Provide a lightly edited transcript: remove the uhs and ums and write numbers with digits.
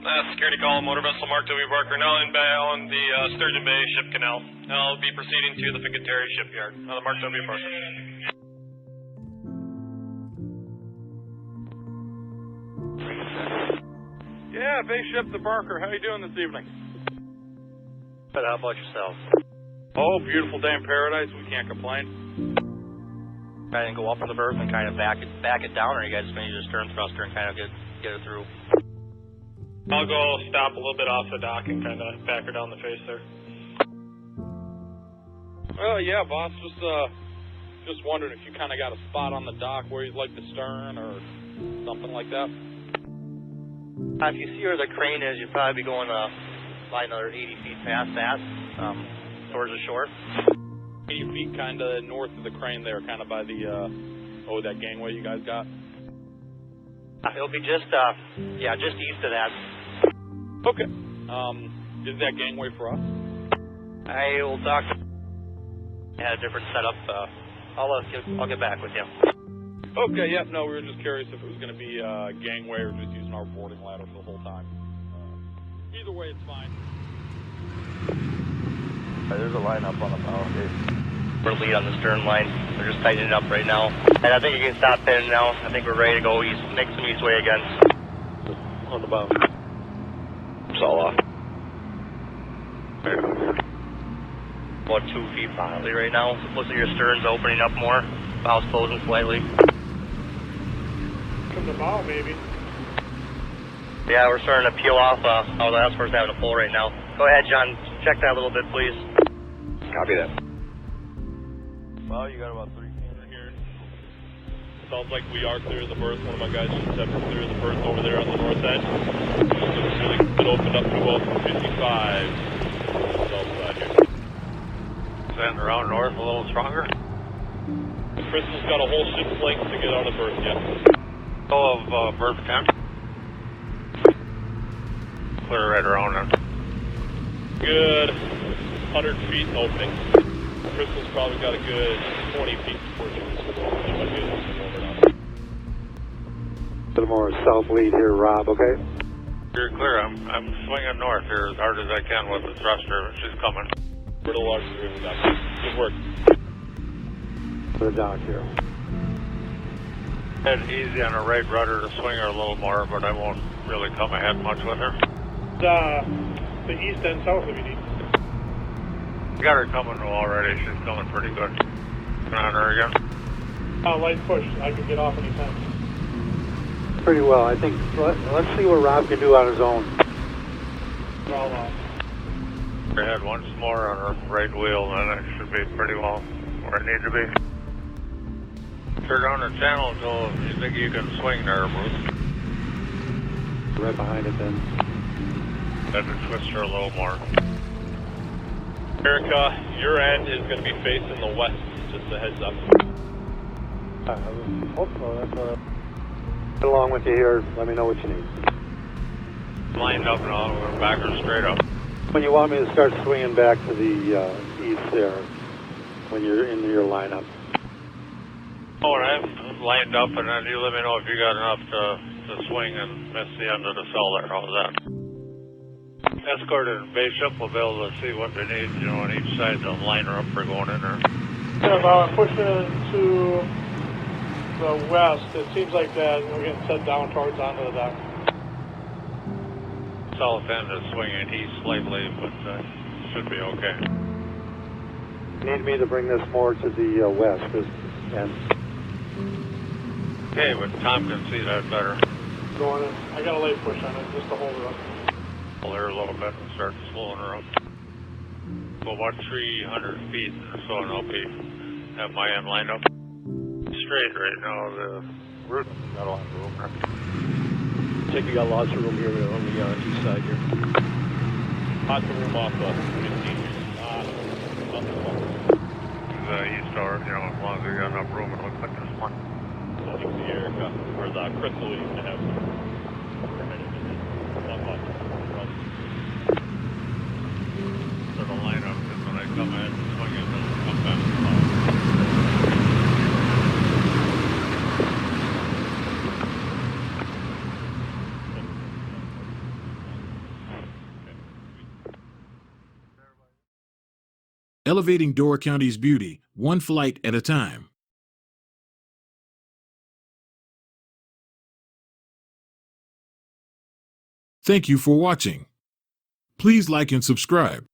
Security call, motor vessel Mark W. Barker, now inbound the Sturgeon Bay Ship Canal. I'll be proceeding to the Ficateri Shipyard. The Mark W. Barker. Yeah, Bay Ship the Barker. How you doing this evening? Good, how about yourself? Oh, beautiful day in paradise. We can't complain. Try and go up for the berth and kind of back it down, or you guys may use a stern thruster and kind of get it through? I'll go stop a little bit off the dock and kind of back her down the face there. Well, yeah, boss. Just wondering if you kind of got a spot on the dock where you'd like the stern or something like that. If you see where the crane is, you'd probably be going by another 80 feet past that, towards the shore. 80 feet kind of north of the crane there, kind of by the, that gangway you guys got? It'll be just east of that. Okay. Is that gangway for us? I will talk. Had a different setup. I'll get back with you. Okay, yeah, no, we were just curious if it was going to be gangway or just using our boarding ladder for the whole time. Either way, it's fine. There's a line up on the bow. We're lead on the stern line. We're just tightening it up right now. And I think you can stop pinning now. I think we're ready to go east, make some east way again. On the bow. It's all off. About 2 feet finally right now. Looks like your stern's opening up more. Bow's closing slightly. From the bow, maybe. Yeah, we're starting to peel off. The last person's having a pull right now. Go ahead, John. Check that a little bit, please. Copy that. Well, you got about 3 feet here. Sounds like we are clear of the berth. One of my guys just said we're clear of the berth over there on the north end. It opened up to about 55. South side here. Send around north a little stronger. Crystal's got a whole ship's length to get out of berth yet. Of berth 10. Clear right around them. Good 100 feet opening. Crystal's probably got a good 20 feet before she might be able to over now. A little more south lead here, Rob, okay? You're clear. I'm swinging north here as hard as I can with the thruster. She's coming. We're the largest room we got. Good work. For the dock here. Head easy on her right rudder to swing her a little more, but I won't really come ahead much with her. The east and south if you need. Got her coming already. She's coming pretty good. Coming on her again. Light push. I can get off anytime. Pretty well. I think, let's see what Rob can do on his own. Well, Her head once more on her right wheel, and then it should be pretty well where it needs to be. Turn on the channel until you think you can swing there, Bruce. Right behind it then. Then to twist her a little more. Erica, your end is going to be facing the west, just a heads up. I hope so. That's what get along with you here. Let me know what you need. Lined up now, we're back her straight up. When you want me to start swinging back to the east there, when you're in your lineup. Oh, and I'm lined up, and then you let me know if you got enough to swing and miss the end of the cell there. How's that? Escort and Bay Ship will be able to see what they need, on each side to line her up for going in there. I'm pushing to the west. It seems like that we're getting set down towards onto the dock. South end is swinging east slightly, but should be okay. Need me to bring this more to the west and. Okay, but Tom can see that better. Going in. I got a late push on it just to hold her up. Pull her a little bit and start slowing her up. Go about 300 feet or so, and I'll have my end lined up straight right now. The root got a lot of room there. I think we got lots of room here on the east side here. Lots of room off the 15. East or, as long as we got enough room, it looks like this one. I think the Erica, or the Crystal we used to have. Sort of line up, because when I come in, swing it, it'll come back. elevating Door County's beauty, one flight at a time. Thank you for watching. Please like and subscribe.